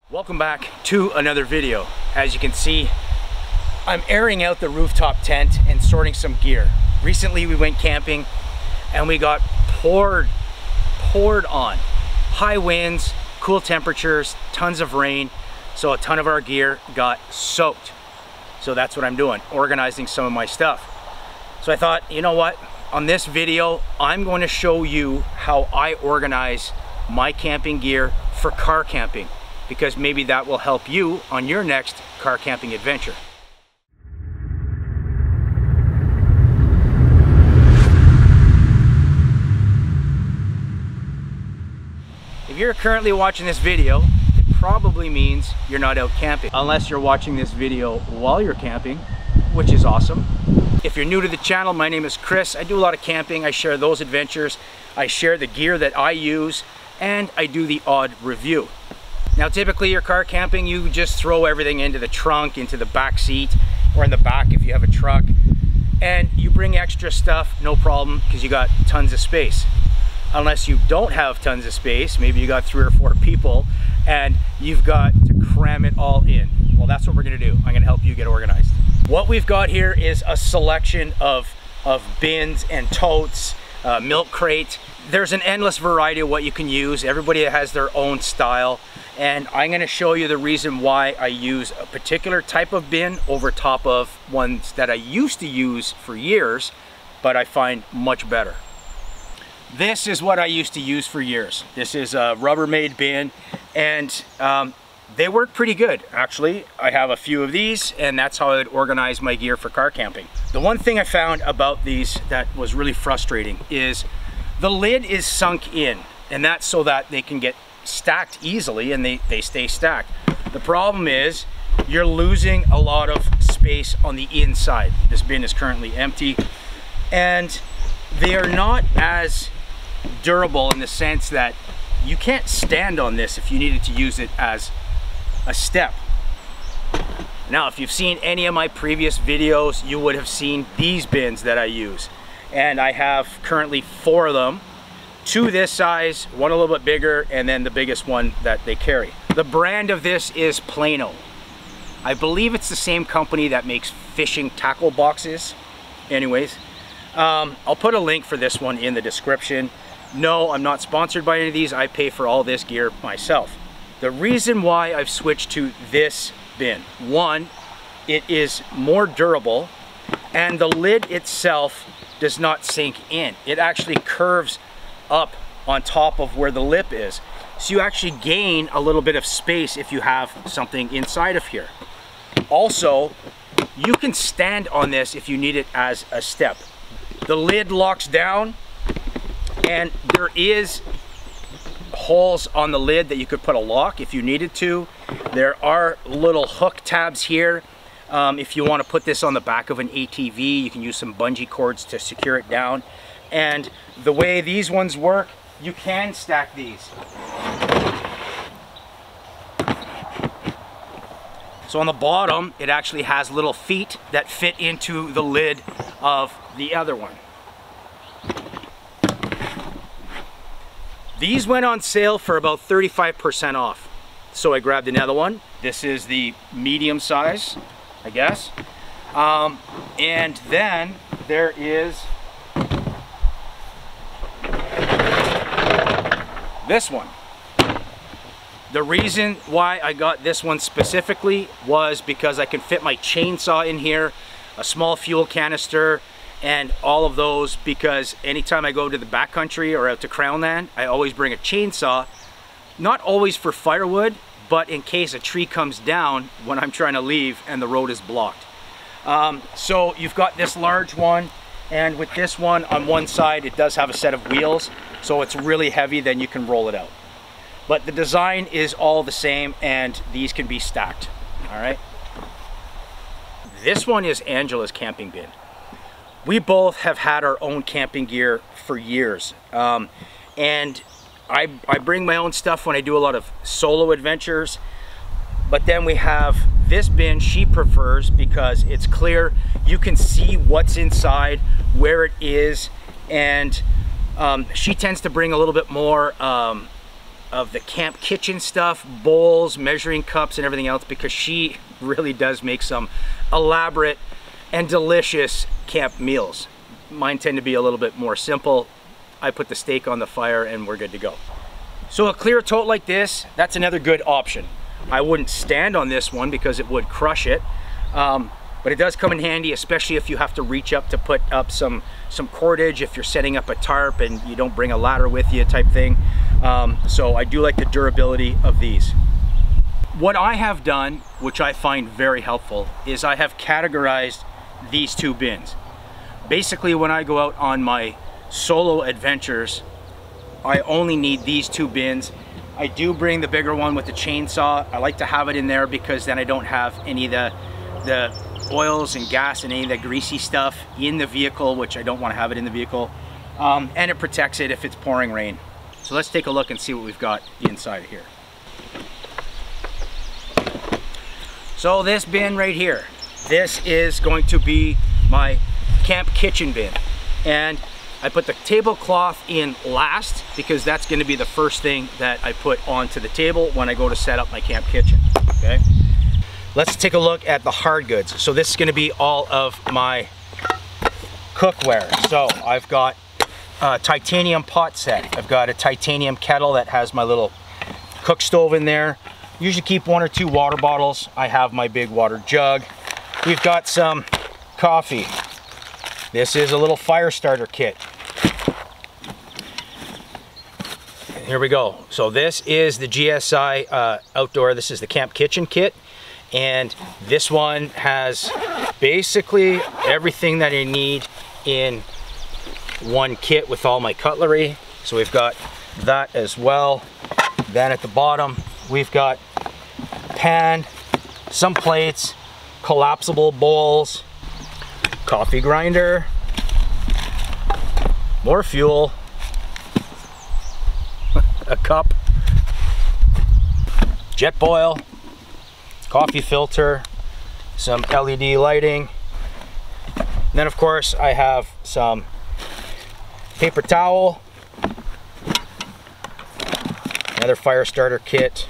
Welcome back to another video. As you can see, I'm airing out the rooftop tent and sorting some gear. Recently we went camping and we got poured on. High winds, cool temperatures, tons of rain, so a ton of our gear got soaked. So that's what I'm doing, organizing some of my stuff. So I thought, you know what, on this video I'm going to show you how I organize my camping gear for car camping, because maybe that will help you on your next car camping adventure. If you're currently watching this video, it probably means you're not out camping, unless you're watching this video while you're camping, which is awesome. If you're new to the channel, my name is Chris. I do a lot of camping. I share those adventures. I share the gear that I use, and I do the odd review. Now typically you're car camping, you just throw everything into the trunk, into the back seat, or in the back if you have a truck, and you bring extra stuff, no problem, because you got tons of space. Unless you don't have tons of space, maybe you got 3 or 4 people and you've got to cram it all in. Well, that's what we're gonna do. I'm gonna help you get organized. What we've got here is a selection of bins and totes, milk crate. There's an endless variety of what you can use. Everybody has their own style. And I'm going to show you the reason why I use a particular type of bin over top of ones that I used to use for years, but I find much better. This is what I used to use for years. This is a Rubbermaid bin, and they work pretty good, actually. I have a few of these, and that's how I would organize my gear for car camping. The one thing I found about these that was really frustrating is the lid is sunk in, and that's so that they can get stacked easily and they stay stacked. The problem is you're losing a lot of space on the inside. This bin is currently empty, and they are not as durable in the sense that you can't stand on this if you needed to use it as a step. Now, if you've seen any of my previous videos, you would have seen these bins that I use, and I have currently 4 of them. 2 this size, 1 a little bit bigger, and then the biggest one that they carry. The brand of this is PLANO. I believe it's the same company that makes fishing tackle boxes. Anyways, I'll put a link for this one in the description. No, I'm not sponsored by any of these. I pay for all this gear myself. The reason why I've switched to this bin, 1, it is more durable, and the lid itself does not sink in. It actually curves up on top of where the lip is, so you actually gain a little bit of space if you have something inside of here. Also, you can stand on this if you need it as a step. The lid locks down, and there is holes on the lid that you could put a lock if you needed to. There are little hook tabs here. If you want to put this on the back of an ATV, you can use some bungee cords to secure it down. And the way these ones work, you can stack these. So on the bottom, it actually has little feet that fit into the lid of the other one. These went on sale for about 35% off. So I grabbed another one. This is the medium size, I guess. And then there is this one. The reason why I got this one specifically was because I can fit my chainsaw in here, a small fuel canister, and all of those, because anytime I go to the backcountry or out to Crownland, I always bring a chainsaw, not always for firewood, but in case a tree comes down when I'm trying to leave and the road is blocked. So you've got this large one, and with this one on one side, it does have a set of wheels, so it's really heavy, then you can roll it out. But the design is all the same, and these can be stacked, all right? This one is Angela's camping bin. We both have had our own camping gear for years. And I bring my own stuff when I do a lot of solo adventures, but then we have this bin she prefers because it's clear, you can see what's inside, where it is, and she tends to bring a little bit more of the camp kitchen stuff, bowls, measuring cups, and everything else, because she really does make some elaborate and delicious camp meals. Mine tend to be a little bit more simple. I put the steak on the fire and we're good to go. So a clear tote like this, that's another good option. I wouldn't stand on this one because it would crush it, but it does come in handy, especially if you have to reach up to put up some cordage, if you're setting up a tarp and you don't bring a ladder with you type thing. So I do like the durability of these. What I have done, which I find very helpful, is I have categorized these two bins. Basically, when I go out on my solo adventures, I only need these two bins. I do bring the bigger one with the chainsaw. I like to have it in there because then I don't have any of the oils and gas and any of the greasy stuff in the vehicle, which I don't want to have it in the vehicle. And it protects it if it's pouring rain. So let's take a look and see what we've got inside here. So this bin right here, this is going to be my camp kitchen bin. And I put the tablecloth in last because that's going to be the first thing that I put onto the table when I go to set up my camp kitchen, okay? Let's take a look at the hard goods. So this is going to be all of my cookware. So I've got a titanium pot set. I've got a titanium kettle that has my little cook stove in there. Usually keep 1 or 2 water bottles. I have my big water jug. We've got some coffee. This is a little fire starter kit. Here we go. So this is the GSI outdoor. This is the camp kitchen kit. And this one has basically everything that I need in one kit with all my cutlery. So we've got that as well. Then at the bottom, we've got pan, some plates, collapsible bowls, coffee grinder, more fuel, a cup, jet boil, coffee filter, some LED lighting. And then of course I have some paper towel, another fire starter kit,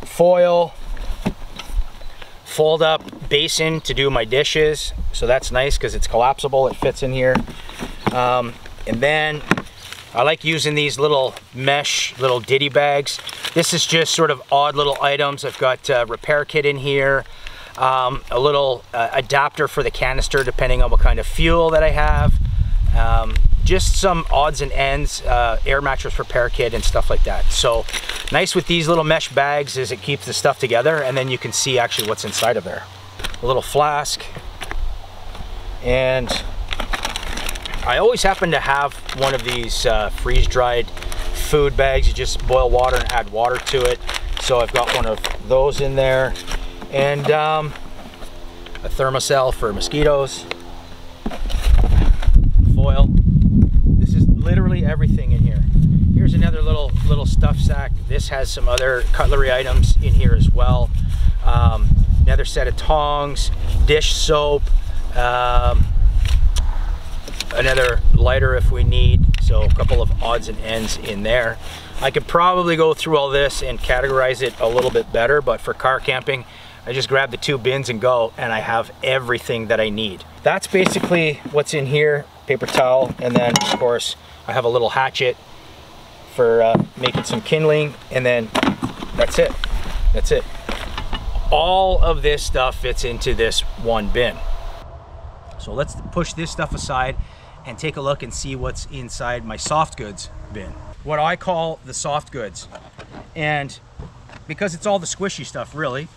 foil, fold up basin to do my dishes. So that's nice because it's collapsible, it fits in here. And then I like using these little mesh, little ditty bags. This is just sort of odd little items. I've got a repair kit in here, a little adapter for the canister depending on what kind of fuel that I have. Just some odds and ends, air mattress repair kit and stuff like that. So nice with these little mesh bags is it keeps the stuff together and then you can see actually what's inside of there. A little flask. And I always happen to have one of these freeze-dried food bags. You just boil water and add water to it. So I've got one of those in there. And a thermocell for mosquitoes. Foil. This is literally everything in here. Here's another little stuff sack. This has some other cutlery items in here as well. Another set of tongs, dish soap, another lighter if we need, so a couple of odds and ends in there. I could probably go through all this and categorize it a little bit better, but for car camping, I just grab the 2 bins and go, and I have everything that I need. That's basically what's in here, paper towel, and then of course I have a little hatchet for making some kindling, and then that's it. That's it. All of this stuff fits into this one bin. So let's push this stuff aside and take a look and see what's inside my soft goods bin. What I call the soft goods. And because it's all the squishy stuff really,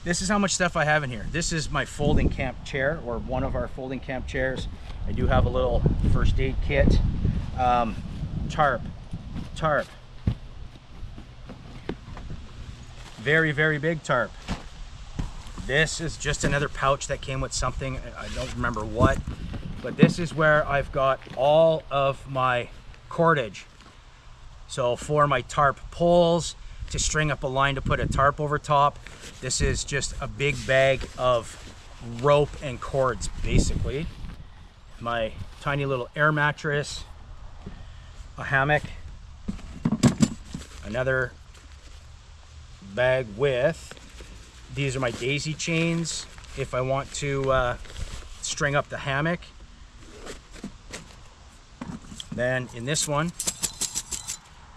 this is how much stuff I have in here. This is my folding camp chair, or one of our folding camp chairs. I do have a little first aid kit, tarp, very, very big tarp. This is just another pouch that came with something, I don't remember what, but this is where I've got all of my cordage. So for my tarp poles, to string up a line to put a tarp over top, this is just a big bag of rope and cords basically. My tiny little air mattress, a hammock, Another bag with, these are my daisy chains if I want to string up the hammock. Then in this one,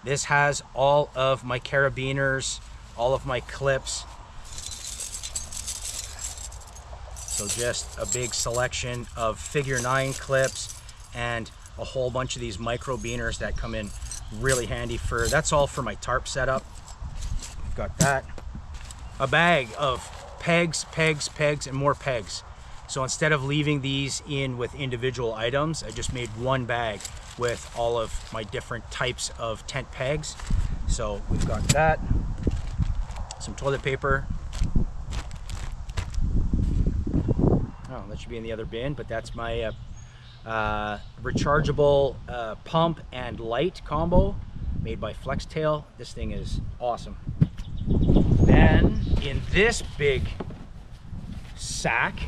this has all of my carabiners, all of my clips. So just a big selection of figure 9 clips and a whole bunch of these micro beaners that come in really handy for, that's all for my tarp setup. I've got that. A bag of pegs, pegs, pegs, and more pegs. So instead of leaving these in with individual items, I just made one bag with all of my different types of tent pegs. So we've got that, some toilet paper. Oh, that should be in the other bin, but that's my rechargeable pump and light combo made by Flextail. This thing is awesome. Then in this big sack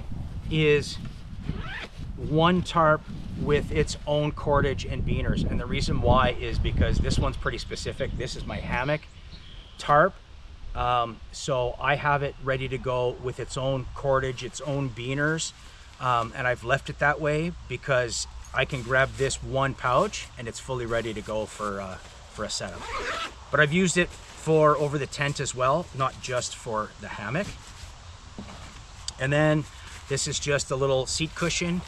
is one tarp with its own cordage and beaners, and the reason why is because this one's pretty specific. This is my hammock tarp, so I have it ready to go with its own cordage, its own beaners, and I've left it that way because I can grab this one pouch and it's fully ready to go for a setup. But I've used it for over the tent as well, not just for the hammock. And then this is just a little seat cushion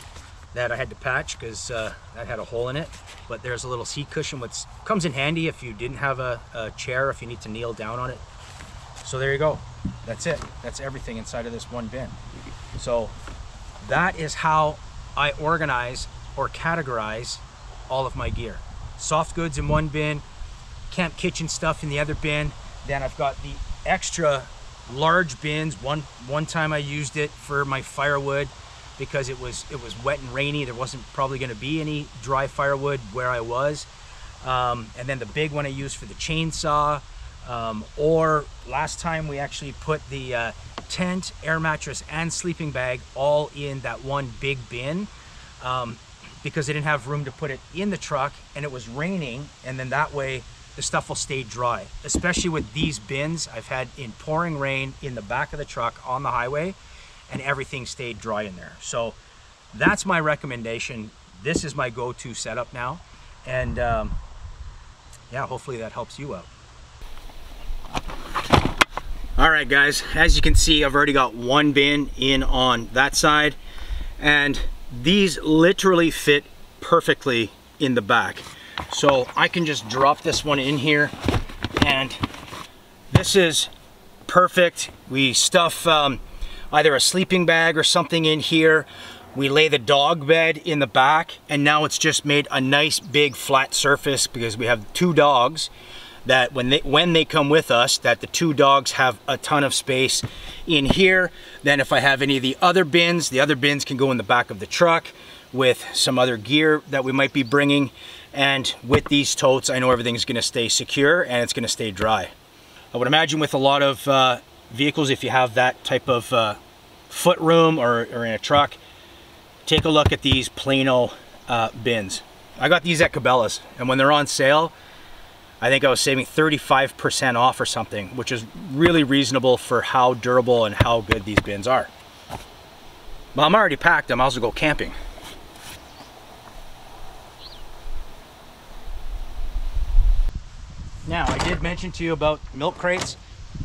that I had to patch because that had a hole in it. But there's a little seat cushion which comes in handy if you didn't have a chair, if you need to kneel down on it. So there you go. That's it. That's everything inside of this one bin. So that is how I organize or categorize all of my gear. Soft goods in one bin, camp kitchen stuff in the other bin. Then I've got the extra large bins. One time I used it for my firewood because it was wet and rainy. There wasn't probably going to be any dry firewood where I was. And then the big one I used for the chainsaw. Or last time we actually put the tent, air mattress, and sleeping bag all in that one big bin because I didn't have room to put it in the truck and it was raining, and then that way the stuff will stay dry. Especially with these bins I've had in pouring rain in the back of the truck on the highway, and everything stayed dry in there. So that's my recommendation. This is my go-to setup now, and yeah, hopefully that helps you out. All right guys, as you can see, I've already got one bin in on that side, and these literally fit perfectly in the back. So I can just drop this one in here, and this is perfect. We stuff either a sleeping bag or something in here. We lay the dog bed in the back, and now it's just made a nice big flat surface because we have 2 dogs that when they come with us, that the 2 dogs have a ton of space in here. Then if I have any of the other bins can go in the back of the truck with some other gear that we might be bringing. And with these totes, I know everything's gonna stay secure and it's gonna stay dry. I would imagine with a lot of vehicles, if you have that type of foot room or in a truck, take a look at these PLANO bins. I got these at Cabela's, and when they're on sale, I think I was saving 35% off or something, which is really reasonable for how durable and how good these bins are. Well, I'm already packed, I might as well go camping. Now, I did mention to you about milk crates.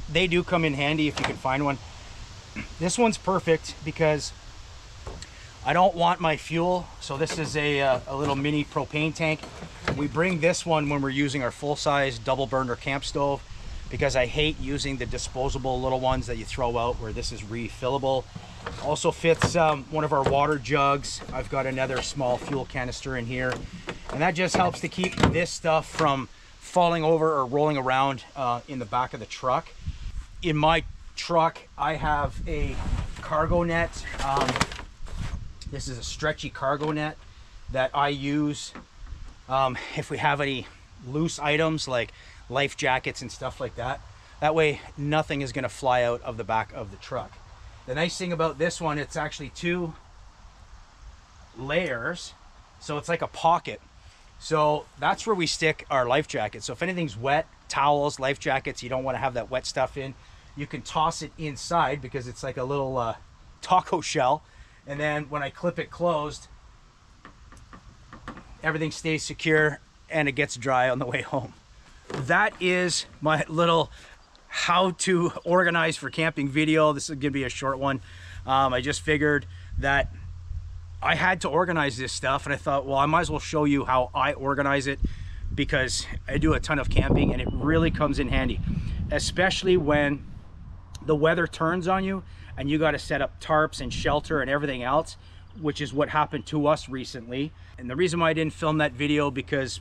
They do come in handy if you can find one. This one's perfect because I don't want my fuel, so this is a little mini propane tank. We bring this one when we're using our full-size double burner camp stove because I hate using the disposable little ones that you throw out, where this is refillable. Also fits one of our water jugs. I've got another small fuel canister in here, and that just helps to keep this stuff from falling over or rolling around in the back of the truck. In my truck, I have a cargo net. This is a stretchy cargo net that I use if we have any loose items like life jackets and stuff like that. That way nothing is going to fly out of the back of the truck. The nice thing about this one, it's actually 2 layers, so it's like a pocket. So that's where we stick our life jackets. So if anything's wet, towels, life jackets, you don't want to have that wet stuff in, you can toss it inside because it's like a little taco shell. And then when I clip it closed, everything stays secure and it gets dry on the way home. That is my little how to organize for camping video. This is gonna be a short one. I just figured that I had to organize this stuff, and I thought, well, I might as well show you how I organize it, because I do a ton of camping and it really comes in handy, especially when the weather turns on you and you got to set up tarps and shelter and everything else, which is what happened to us recently. And the reason why I didn't film that video, because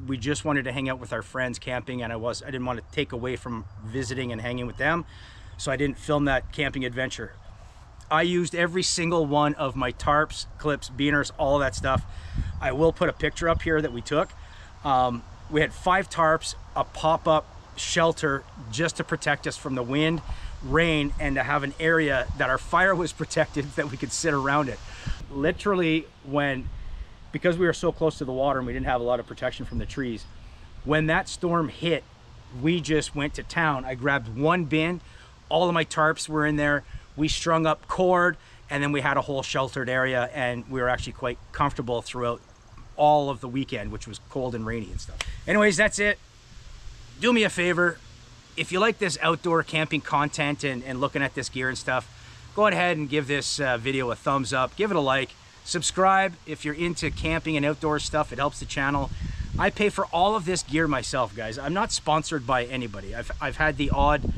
we just wanted to hang out with our friends camping, and I didn't want to take away from visiting and hanging with them, so I didn't film that camping adventure. I used every single one of my tarps, clips, beaners, all of that stuff. I will put a picture up here that we took. We had 5 tarps, a pop-up shelter just to protect us from the wind, rain, and to have an area that our fire was protected, that we could sit around it. Literally, because we were so close to the water and we didn't have a lot of protection from the trees, when that storm hit, we just went to town. I grabbed one bin, all of my tarps were in there, we strung up cord, and then we had a whole sheltered area, and we were actually quite comfortable throughout all of the weekend, which was cold and rainy and stuff. Anyways, that's it. Do me a favor, if you like this outdoor camping content and looking at this gear and stuff, go ahead and give this video a thumbs up, give it a like, subscribe if you're into camping and outdoor stuff. It helps the channel. I pay for all of this gear myself, guys. I'm not sponsored by anybody. I've had the odd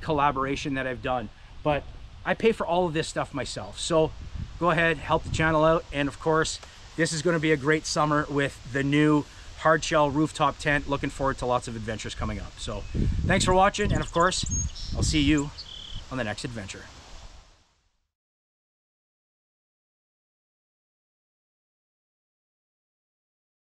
collaboration that I've done, but I pay for all of this stuff myself. So go ahead, help the channel out. And of course, this is going to be a great summer with the new hard shell rooftop tent. Looking forward to lots of adventures coming up. So thanks for watching, and of course, I'll see you on the next adventure.